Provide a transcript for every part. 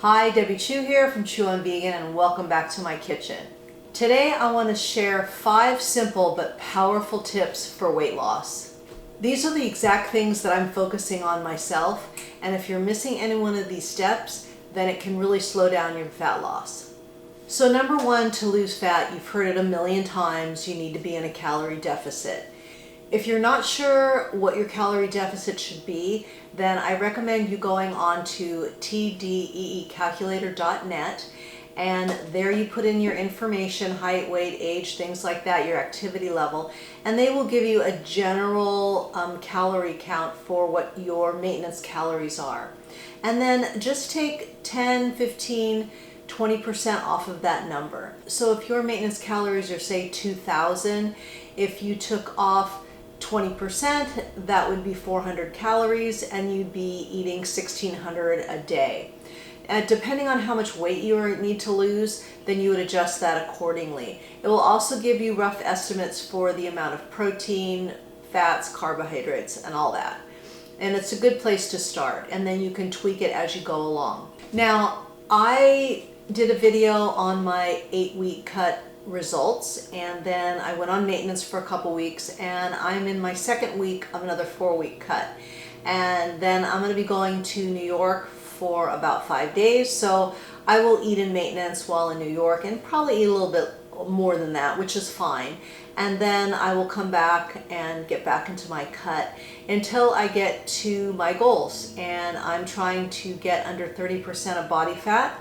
Hi, Debbie Chu here from Chew on Vegan, and welcome back to my kitchen. Today I want to share 5 simple but powerful tips for weight loss. These are the exact things that I'm focusing on myself, and if you're missing any one of these steps, then it can really slow down your fat loss. So number 1, to lose fat, you've heard it a million times, you need to be in a calorie deficit. If you're not sure what your calorie deficit should be, then I recommend you going on to tdeecalculator.net, and there you put in your information, height, weight, age, things like that, your activity level, and they will give you a general calorie count for what your maintenance calories are. And then just take 10, 15, 20% off of that number. So if your maintenance calories are, say, 2,000, if you took off 20%, that would be 400 calories, and you'd be eating 1,600 a day. Depending on how much weight you need to lose, then you would adjust that accordingly. It will also give you rough estimates for the amount of protein, fats, carbohydrates, and all that. And it's a good place to start, and then you can tweak it as you go along. Now, I did a video on my 8-week cut results, and then I went on maintenance for a couple weeks, and I'm in my second week of another 4-week cut, and then I'm going to be going to New York for about 5 days, so I will eat in maintenance while in New York and probably eat a little bit more than that, which is fine, and then I will come back and get back into my cut until I get to my goals. And I'm trying to get under 30% of body fat,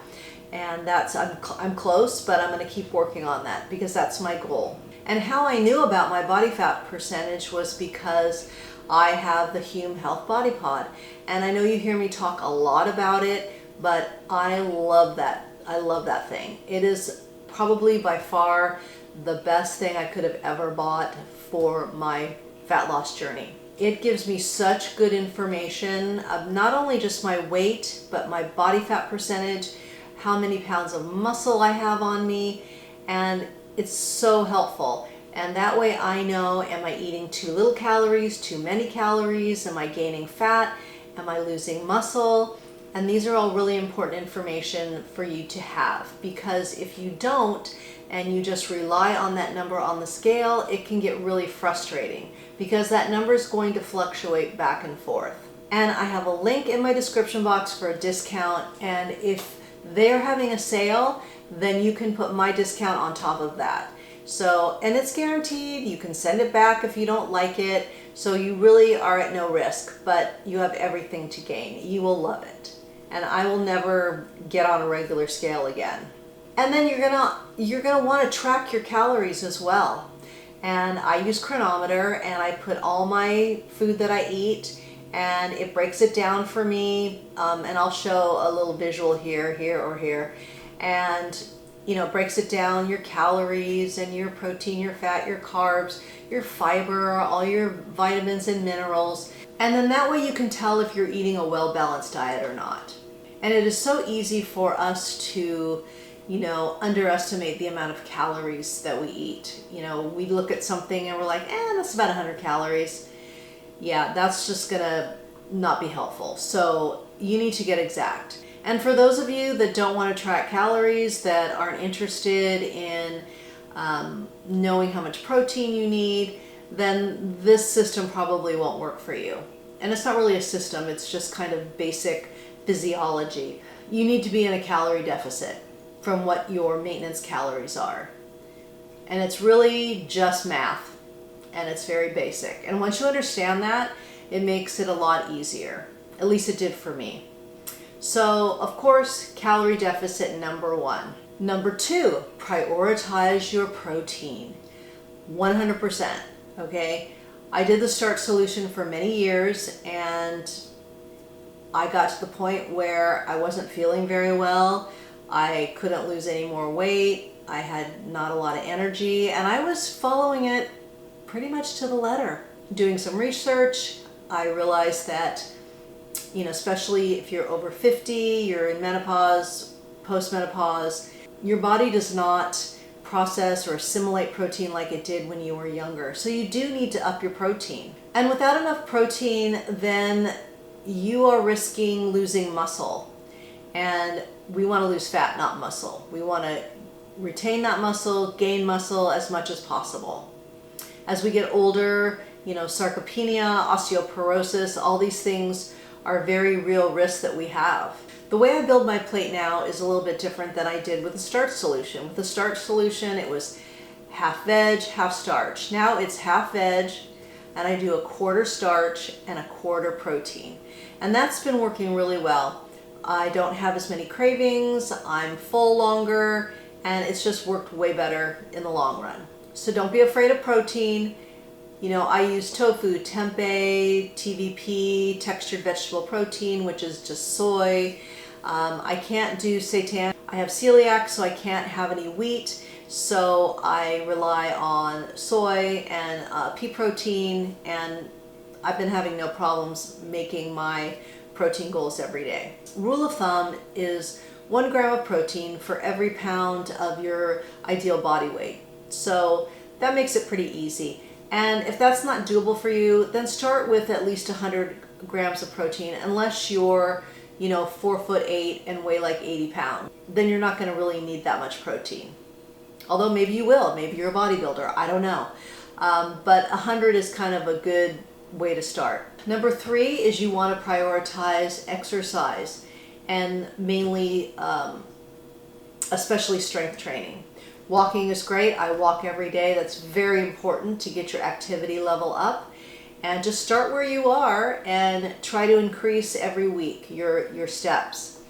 and I'm close, but I'm going to keep working on that because that's my goal. And how I knew about my body fat percentage was because I have the Hume Health Body Pod, and I know you hear me talk a lot about it, but I love that. I love that thing. It is probably by far the best thing I could have ever bought for my fat loss journey. It gives me such good information of not only just my weight, but my body fat percentage, how many pounds of muscle I have on me, and it's so helpful. And that way I know, am I eating too little calories, too many calories, am I gaining fat, am I losing muscle? And these are all really important information for you to have, because if you don't and you just rely on that number on the scale, it can get really frustrating because that number is going to fluctuate back and forth. And I have a link in my description box for a discount, and if they're having a sale, then you can put my discount on top of that. So, and it's guaranteed. You can send it back if you don't like it. So you really are at no risk, but you have everything to gain. You will love it. And I will never get on a regular scale again. And then you're gonna want to track your calories as well. And I use Chronometer, and I put all my food that I eat, and it breaks it down for me, and I'll show a little visual here, or here, and it breaks it down, your calories and your protein, your fat, your carbs, your fiber, all your vitamins and minerals, and then that way you can tell if you're eating a well-balanced diet or not. And it is so easy for us to underestimate the amount of calories that we eat. We look at something and we're like, that's about 100 calories. Yeah, that's just gonna not be helpful. So you need to get exact. And for those of you that don't want to track calories, that aren't interested in knowing how much protein you need, then this system probably won't work for you. And it's not really a system, it's just kind of basic physiology. You need to be in a calorie deficit from what your maintenance calories are. And it's really just math. And it's very basic. And once you understand that, it makes it a lot easier. At least it did for me. So, of course, calorie deficit number 1. Number 2, prioritize your protein. 100%, okay? I did the Start Solution for many years, and I got to the point where I wasn't feeling very well. I couldn't lose any more weight. I had not a lot of energy, and I was following it pretty much to the letter. Doing some research, I realized that, especially if you're over 50, you're in menopause, postmenopause, your body does not process or assimilate protein like it did when you were younger. So you do need to up your protein. And without enough protein, then you are risking losing muscle. And we want to lose fat, not muscle. We want to retain that muscle, gain muscle as much as possible. As we get older, sarcopenia, osteoporosis, all these things are very real risks that we have. The way I build my plate now is a little bit different than I did with the starch solution. With the starch solution, it was half veg, half starch. Now it's half veg, and I do a quarter starch and a quarter protein. And that's been working really well. I don't have as many cravings, I'm full longer, and it's just worked way better in the long run. So don't be afraid of protein. I use tofu, tempeh, TVP, textured vegetable protein, which is just soy. I can't do seitan. I have celiac, so I can't have any wheat. So I rely on soy and pea protein, and I've been having no problems making my protein goals every day. Rule of thumb is 1 gram of protein for every pound of your ideal body weight. So that makes it pretty easy. And if that's not doable for you, then start with at least 100 grams of protein, unless you're 4'8" and weigh like 80 pounds. Then you're not going to really need that much protein. Although maybe you will, maybe you're a bodybuilder, I don't know. But 100 is kind of a good way to start. Number 3 is you want to prioritize exercise, and mainly, especially strength training. Walking is great. I walk every day. That's very important to get your activity level up. And just start where you are and try to increase every week your steps.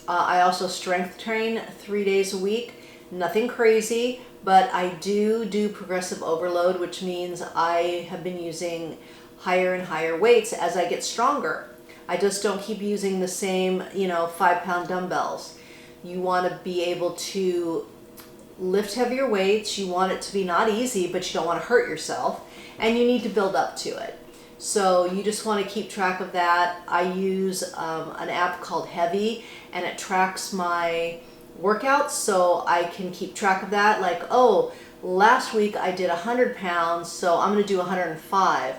I also strength train 3 days a week. Nothing crazy, but I do progressive overload, which means I have been using higher and higher weights as I get stronger. I just don't keep using the same 5-pound dumbbells. You want to be able to lift heavier weights. You want it to be not easy, but you don't want to hurt yourself, and you need to build up to it. So you just want to keep track of that. I use an app called Heavy, and it tracks my workouts, so I can keep track of that. Like, oh, last week I did 100 pounds, so I'm going to do 105.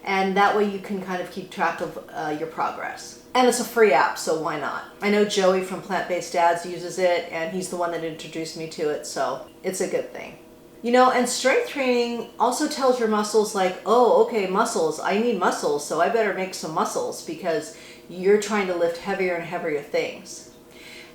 And that way you can kind of keep track of your progress. And it's a free app, so why not? I know Joey from Plant-Based Dads uses it, and he's the one that introduced me to it, so it's a good thing. And strength training also tells your muscles like, oh, okay, muscles, I need muscles, so I better make some muscles, because you're trying to lift heavier and heavier things.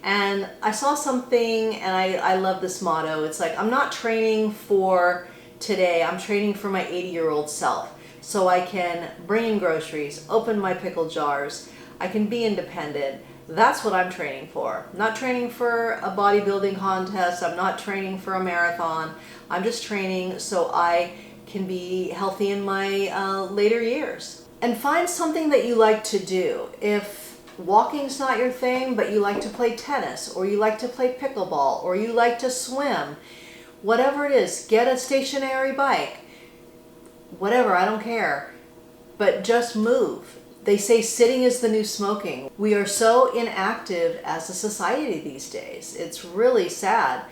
And I saw something, and I love this motto. It's like, I'm not training for today, I'm training for my 80-year-old self. So I can bring in groceries, open my pickle jars, I can be independent. That's what I'm training for. I'm not training for a bodybuilding contest, I'm not training for a marathon. I'm just training so I can be healthy in my later years. And find something that you like to do. If walking's not your thing, but you like to play tennis, or you like to play pickleball, or you like to swim, whatever it is, get a stationary bike. Whatever, I don't care, but just move. They say sitting is the new smoking. We are so inactive as a society these days. It's really sad.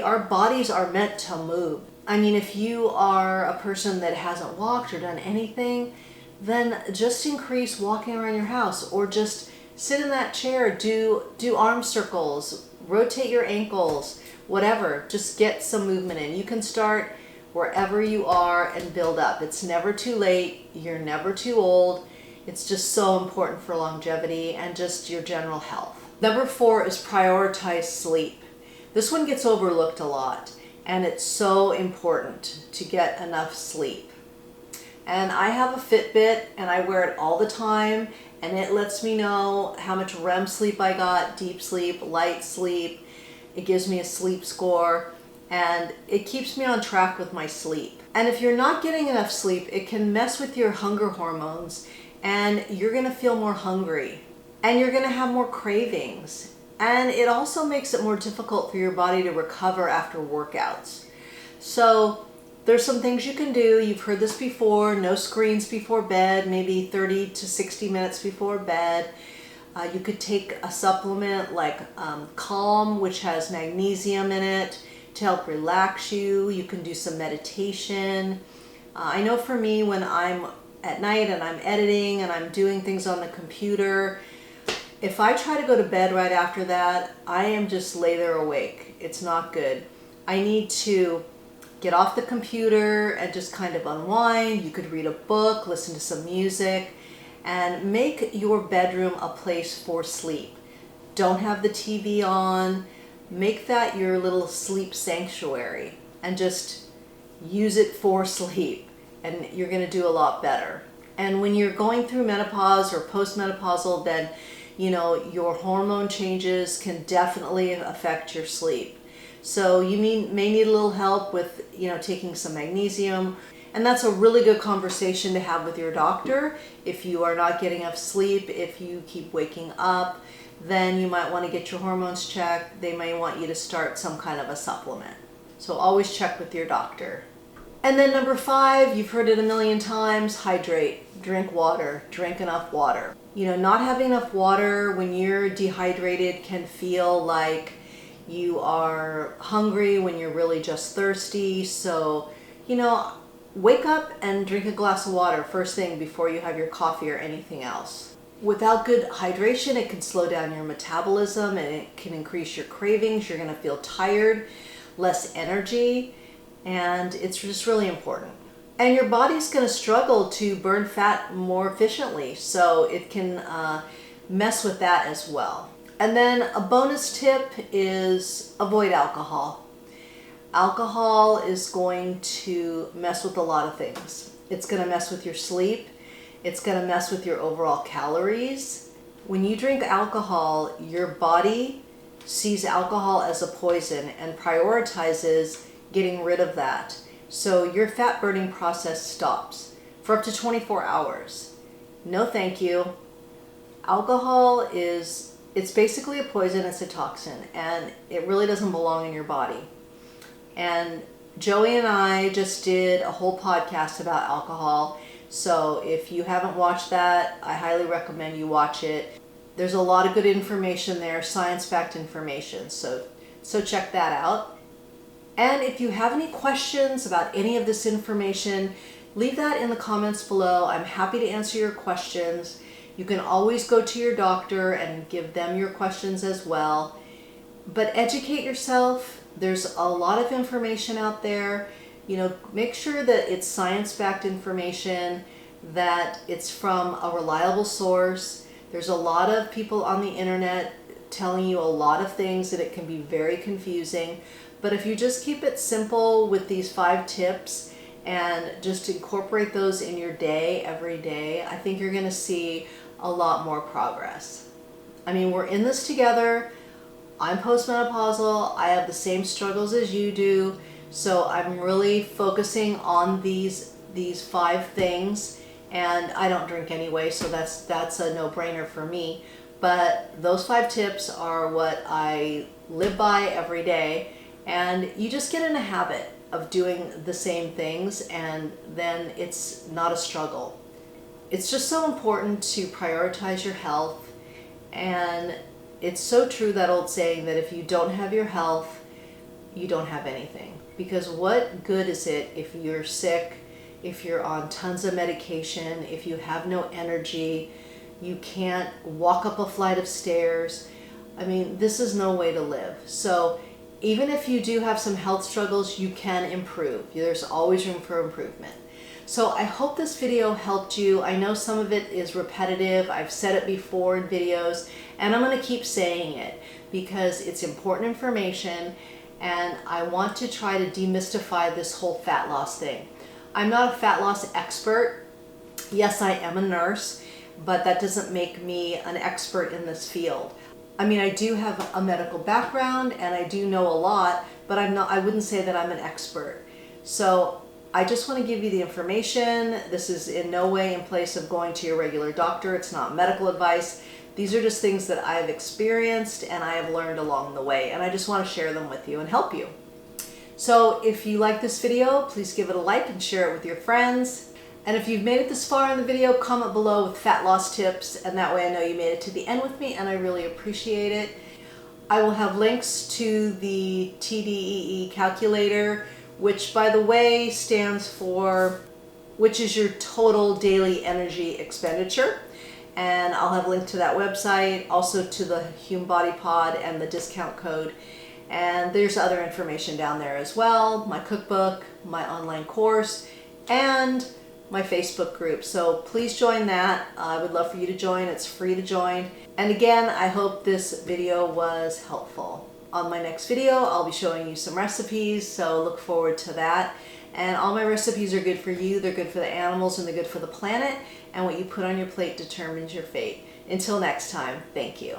Our bodies are meant to move. I mean, if you are a person that hasn't walked or done anything, then just increase walking around your house, or just sit in that chair, do arm circles, rotate your ankles, whatever. Just get some movement in. You can start wherever you are and build up. It's never too late. You're never too old. It's just so important for longevity and just your general health. Number 4 is prioritize sleep. This one gets overlooked a lot, and it's so important to get enough sleep. And I have a Fitbit, and I wear it all the time, and it lets me know how much REM sleep I got, deep sleep, light sleep. It gives me a sleep score, and it keeps me on track with my sleep. And if you're not getting enough sleep, it can mess with your hunger hormones, and you're gonna feel more hungry, and you're gonna have more cravings. And it also makes it more difficult for your body to recover after workouts. So there's some things you can do. You've heard this before: no screens before bed, maybe 30 to 60 minutes before bed. You could take a supplement like Calm, which has magnesium in it, to help relax you. You can do some meditation. I know for me, when I'm at night and I'm editing and I'm doing things on the computer, If I try to go to bed right after that, I am just lay there awake. It's not good. I need to get off the computer and just kind of unwind. You could read a book, listen to some music, and make your bedroom a place for sleep. Don't have the TV on. Make that your little sleep sanctuary and just use it for sleep, and you're going to do a lot better. And when you're going through menopause or postmenopausal, then your hormone changes can definitely affect your sleep. So you may need a little help with taking some magnesium, and that's a really good conversation to have with your doctor. If you are not getting enough sleep, if you keep waking up, then you might want to get your hormones checked. They may want you to start some kind of a supplement. So always check with your doctor. And then number 5, you've heard it a million times, hydrate, drink water, drink enough water. Not having enough water when you're dehydrated can feel like you are hungry when you're really just thirsty. So, wake up and drink a glass of water first thing before you have your coffee or anything else. Without good hydration, it can slow down your metabolism and it can increase your cravings. You're going to feel tired, less energy, and it's just really important. And your body's going to struggle to burn fat more efficiently, so it can mess with that as well. And then a bonus tip is avoid alcohol. Alcohol is going to mess with a lot of things. It's going to mess with your sleep. It's going to mess with your overall calories. When you drink alcohol, your body sees alcohol as a poison and prioritizes getting rid of that. So your fat burning process stops for up to 24 hours. No thank you. Alcohol it's basically a poison, it's a toxin, and it really doesn't belong in your body. And Joey and I just did a whole podcast about alcohol. So if you haven't watched that, I highly recommend you watch it. There's a lot of good information there, science-backed information. So check that out. And if you have any questions about any of this information, leave that in the comments below. I'm happy to answer your questions. You can always go to your doctor and give them your questions as well. But educate yourself. There's a lot of information out there. Make sure that it's science-backed information, that it's from a reliable source. There's a lot of people on the internet telling you a lot of things and it can be very confusing. But if you just keep it simple with these 5 tips and just incorporate those in your day, every day, I think you're going to see a lot more progress. I mean, we're in this together. I'm postmenopausal. I have the same struggles as you do. So I'm really focusing on these 5 things, and I don't drink anyway, so that's a no-brainer for me. But those 5 tips are what I live by every day. And you just get in a habit of doing the same things, and then it's not a struggle. It's just so important to prioritize your health. And it's so true, that old saying that if you don't have your health, you don't have anything. Because what good is it if you're sick, if you're on tons of medication, if you have no energy, you can't walk up a flight of stairs? I mean, this is no way to live. So even if you do have some health struggles, you can improve. There's always room for improvement. So I hope this video helped you. I know some of it is repetitive. I've said it before in videos, and I'm going to keep saying it because it's important information, and I want to try to demystify this whole fat loss thing. I'm not a fat loss expert. Yes, I am a nurse, but that doesn't make me an expert in this field. I mean, I do have a medical background and I do know a lot, but I wouldn't say that I'm an expert. So I just want to give you the information. This is in no way in place of going to your regular doctor. It's not medical advice. These are just things that I've experienced and I have learned along the way, and I just want to share them with you and help you. So if you like this video, please give it a like and share it with your friends. And if you've made it this far in the video, comment below with fat loss tips, and that way I know you made it to the end with me, and I really appreciate it. I will have links to the TDEE calculator, which, by the way, stands for, which is your total daily energy expenditure. and I'll have a link to that website, also to the Hume Body Pod and the discount code. And there's other information down there as well, my cookbook, my online course, and my Facebook group. So please join that. I would love for you to join. It's free to join. And again, I hope this video was helpful. On my next video, I'll be showing you some recipes, so look forward to that. And all my recipes are good for you, they're good for the animals, and they're good for the planet, and what you put on your plate determines your fate. Until next time, thank you.